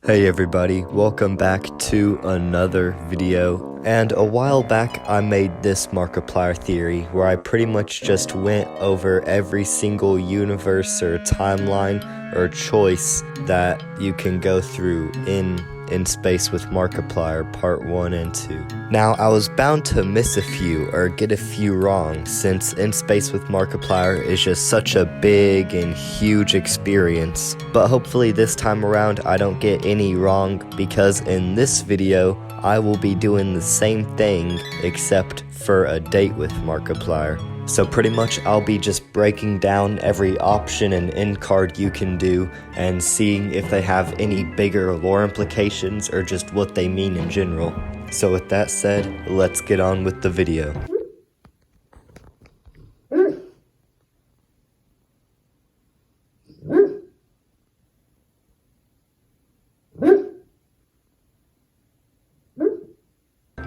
Hey everybody, welcome back to another video. And a while back I made this Markiplier theory where I pretty much just went over every single universe or timeline or choice that you can go through in Space with Markiplier part 1 and 2. Now I was bound to miss a few or get a few wrong since In Space with Markiplier is just such a big and huge experience, but hopefully this time around I don't get any wrong because in this video I will be doing the same thing except for a date with Markiplier. So pretty much I'll be just breaking down every option and end card you can do and seeing if they have any bigger lore implications or just what they mean in general. So with that said, let's get on with the video.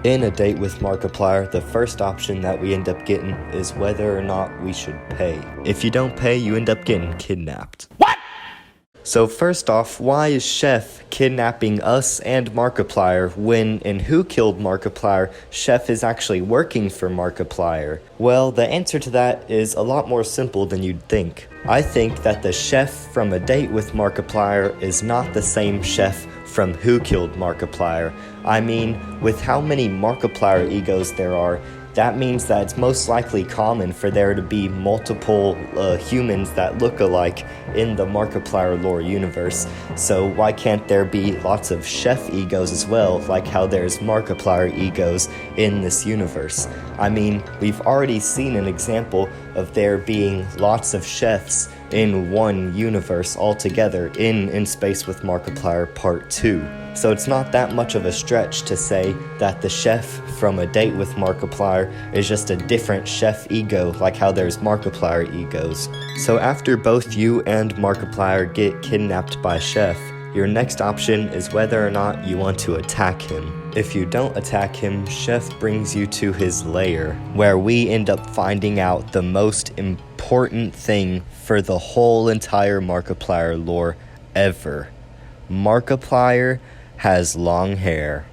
In A Date with Markiplier, the first option that we end up getting is whether or not we should pay. If you don't pay, you end up getting kidnapped. What? So first off, why is Chef kidnapping us and Markiplier when in Who Killed Markiplier, Chef is actually working for Markiplier? Well, the answer to that is a lot more simple than you'd think. I think that the Chef from A Date with Markiplier is not the same Chef from Who Killed Markiplier. I mean, with how many Markiplier egos there are, that means that it's most likely common for there to be multiple humans that look alike in the Markiplier lore universe. So why can't there be lots of Chef egos as well, like how there's Markiplier egos in this universe? I mean, we've already seen an example of there being lots of Chefs in one universe altogether in Space with Markiplier Part 2. So it's not that much of a stretch to say that the Chef from A Date with Markiplier is just a different Chef ego, like how there's Markiplier egos. So after both you and Markiplier get kidnapped by Chef, your next option is whether or not you want to attack him. If you don't attack him, Chef brings you to his lair, where we end up finding out the most important thing for the whole entire Markiplier lore ever. Markiplier has long hair.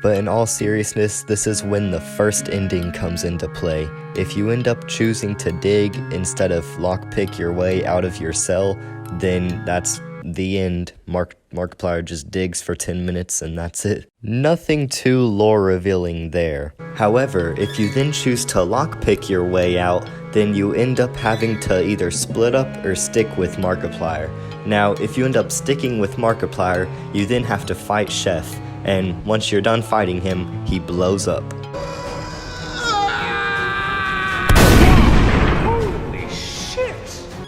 But in all seriousness, this is when the first ending comes into play. If you end up choosing to dig instead of lockpick your way out of your cell, then that's the end. Markiplier just digs for 10 minutes and that's it. Nothing too lore revealing there. However, if you then choose to lockpick your way out, then you end up having to either split up or stick with Markiplier. Now, if you end up sticking with Markiplier, you then have to fight Chef, and once you're done fighting him, he blows up.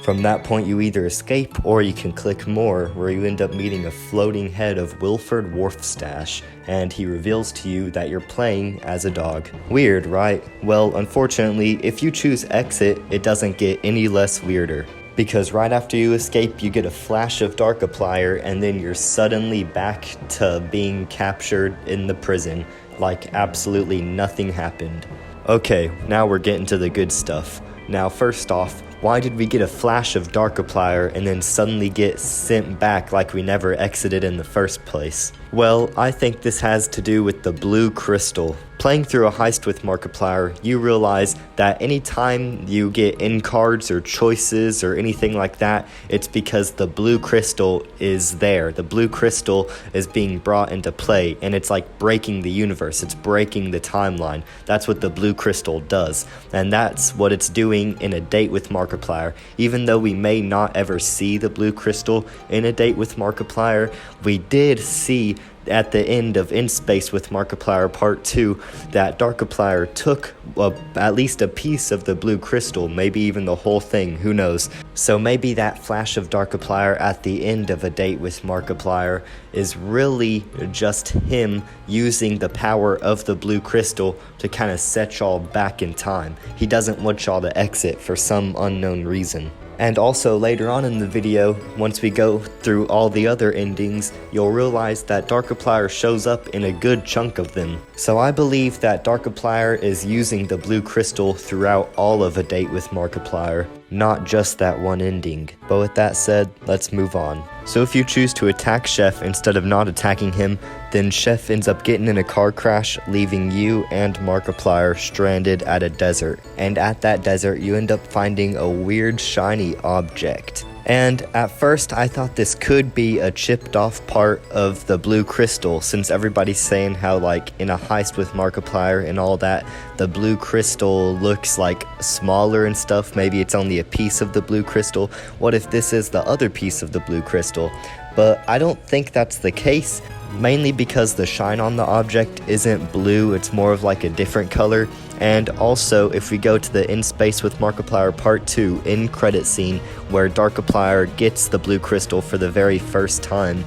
From that point, you either escape or you can click more, where you end up meeting a floating head of Wilford Wharfstash, and he reveals to you that you're playing as a dog. Weird, right? Well, unfortunately, if you choose exit, it doesn't get any less weirder. Because right after you escape, you get a flash of Darkiplier, and then you're suddenly back to being captured in the prison, like absolutely nothing happened. Okay, now we're getting to the good stuff. Now, first off, why did we get a flash of Darkiplier and then suddenly get sent back like we never exited in the first place? Well, I think this has to do with the blue crystal. Playing through a heist with Markiplier, you realize that anytime you get end cards or choices or anything like that, it's because the blue crystal is there. The blue crystal is being brought into play, and it's like breaking the universe. It's breaking the timeline. That's what the blue crystal does, and that's what it's doing in A Date with Markiplier. Even though we may not ever see the blue crystal in A Date with Markiplier, we did see at the end of In Space with Markiplier Part 2 that Darkiplier took at least a piece of the blue crystal, maybe even the whole thing, who knows. So maybe that flash of Darkiplier at the end of A Date with Markiplier is really just him using the power of the blue crystal to kind of set y'all back in time. He doesn't want y'all to exit for some unknown reason. And also later on in the video, once we go through all the other endings, you'll realize that Darkiplier shows up in a good chunk of them. So I believe that Darkiplier is using the blue crystal throughout all of A Date with Markiplier, not just that one ending. But with that said, let's move on. So if you choose to attack Chef instead of not attacking him, then Chef ends up getting in a car crash, leaving you and Markiplier stranded at a desert. And at that desert, you end up finding a weird shiny object. And at first, I thought this could be a chipped off part of the blue crystal, since everybody's saying how, like, in a heist with Markiplier and all that, the blue crystal looks, like, smaller and stuff. Maybe it's only a piece of the blue crystal. What if this is the other piece of the blue crystal? But I don't think that's the case, mainly because the shine on the object isn't blue, it's more of like a different color. And also, if we go to the In Space with Markiplier Part 2 end credit scene, where Darkiplier gets the blue crystal for the very first time,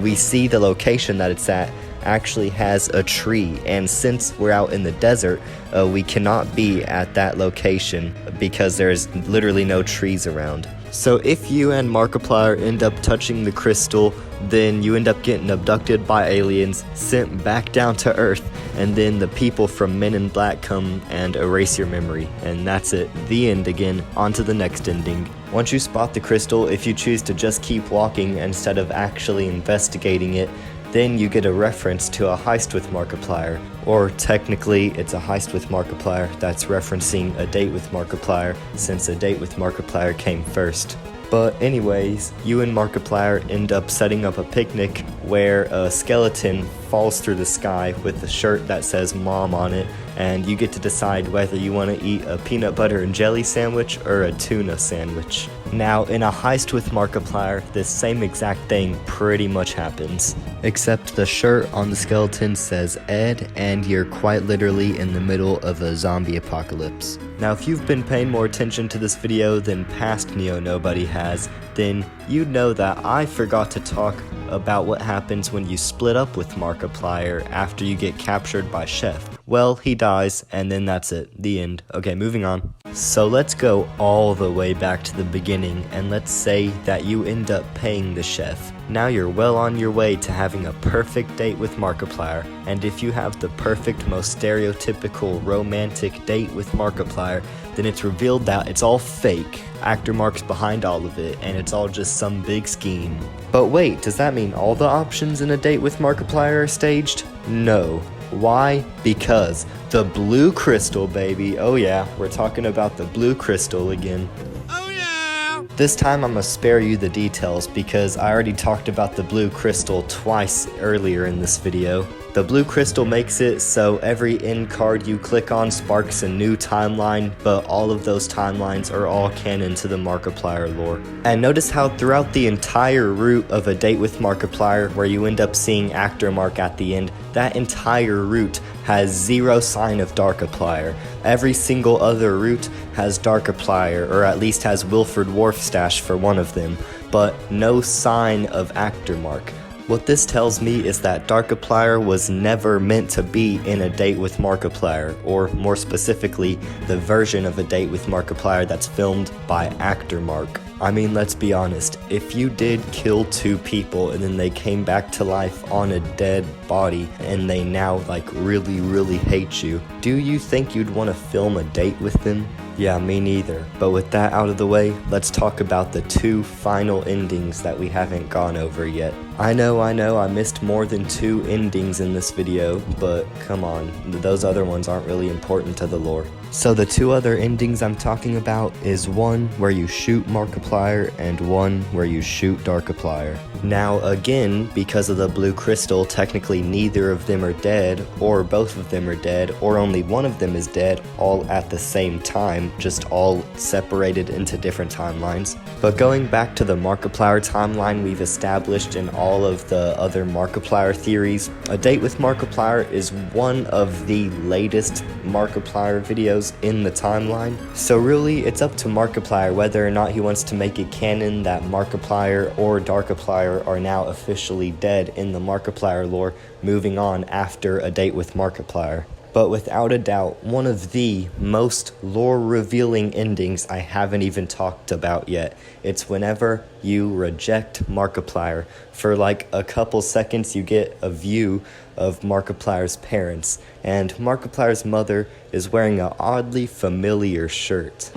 we see the location that it's at actually has a tree, and since we're out in the desert, we cannot be at that location because there's literally no trees around. So if you and Markiplier end up touching the crystal, then you end up getting abducted by aliens, sent back down to Earth, and then the people from Men in Black come and erase your memory. And that's it. The end again. On to the next ending. Once you spot the crystal, if you choose to just keep walking instead of actually investigating it, then you get a reference to a heist with Markiplier. Or technically, it's a heist with Markiplier that's referencing A Date with Markiplier, since A Date with Markiplier came first. But anyways, you and Markiplier end up setting up a picnic where a skeleton falls through the sky with a shirt that says Mom on it, and you get to decide whether you want to eat a peanut butter and jelly sandwich or a tuna sandwich. Now, in a heist with Markiplier, this same exact thing pretty much happens, except the shirt on the skeleton says Ed, and you're quite literally in the middle of a zombie apocalypse. Now, if you've been paying more attention to this video than past Neo Nobody has, then you'd know that I forgot to talk about what happens when you split up with Markiplier after you get captured by Chef. Well, he dies, and then that's it. The end. Okay, moving on. So let's go all the way back to the beginning, and let's say that you end up paying the Chef. Now you're well on your way to having a perfect date with Markiplier, and if you have the perfect, most stereotypical romantic date with Markiplier, then it's revealed that it's all fake. Actor Mark's behind all of it, and it's all just some big scheme. But wait, does that mean all the options in A Date with Markiplier are staged? No. Why? Because the blue crystal, baby. Oh yeah, we're talking about the blue crystal again. Oh yeah! This time I'm gonna spare you the details because I already talked about the blue crystal twice earlier in this video. The blue crystal makes it so every end card you click on sparks a new timeline, but all of those timelines are all canon to the Markiplier lore. And notice how throughout the entire route of A Date with Markiplier, where you end up seeing Actor Mark at the end, that entire route has zero sign of Darkiplier. Every single other route has Darkiplier, or at least has Wilford Wharfstash for one of them, but no sign of Actor Mark. What this tells me is that Darkiplier was never meant to be in A Date with Markiplier, or more specifically, the version of A Date with Markiplier that's filmed by Actor Mark. I mean, let's be honest, if you did kill two people and then they came back to life on a dead body and they now like really hate you, do you think you'd want to film a date with them? Yeah, me neither. But with that out of the way, let's talk about the two final endings that we haven't gone over yet. I know, I missed more than two endings in this video, but come on, those other ones aren't really important to the lore. So the two other endings I'm talking about is one where you shoot Markiplier and one where you shoot Darkiplier. Now again, because of the blue crystal, technically neither of them are dead, or both of them are dead, or only one of them is dead, all at the same time, just all separated into different timelines. But going back to the Markiplier timeline we've established in all of the other Markiplier theories, A Date with Markiplier is one of the latest Markiplier videos in the timeline. So really, it's up to Markiplier whether or not he wants to make it canon that Markiplier or Darkiplier are now officially dead in the Markiplier lore, moving on after A Date with Markiplier. But without a doubt, one of the most lore-revealing endings I haven't even talked about yet. It's whenever you reject Markiplier. For like a couple seconds, you get a view of Markiplier's parents, and Markiplier's mother is wearing an oddly familiar shirt.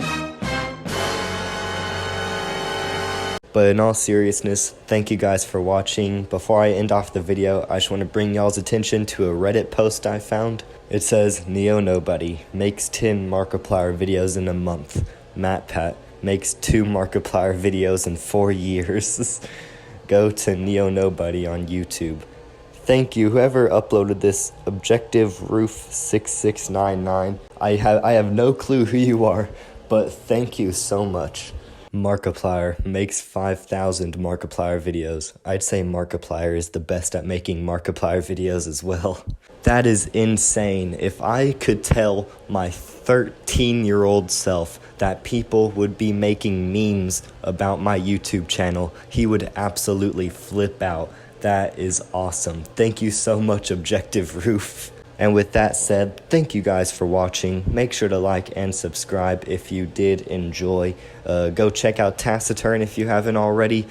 But in all seriousness, thank you guys for watching. Before I end off the video, I just want to bring y'all's attention to a Reddit post I found. It says, Neo Nobody makes 10 Markiplier videos in a month. MatPat makes 2 Markiplier videos in 4 years. Go to Neo Nobody on YouTube. Thank you, whoever uploaded this, Objective Roof 6699. I have no clue who you are, but thank you so much. Markiplier makes 5,000 Markiplier videos. I'd say Markiplier is the best at making Markiplier videos as well. That is insane. If I could tell my 13-year-old self that people would be making memes about my YouTube channel, he would absolutely flip out. That is awesome. Thank you so much, Objective Roof. And with that said, thank you guys for watching. Make sure to like and subscribe if you did enjoy. Go check out Taciturn if you haven't already.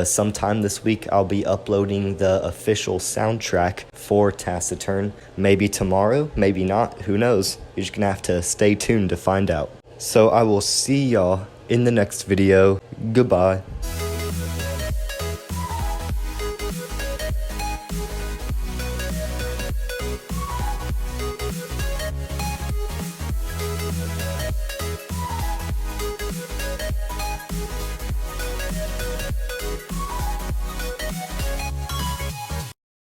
Sometime this week I'll be uploading the official soundtrack for Taciturn. Maybe tomorrow, maybe not, who knows. You're just gonna have to stay tuned to find out. So I will see y'all in the next video. Goodbye.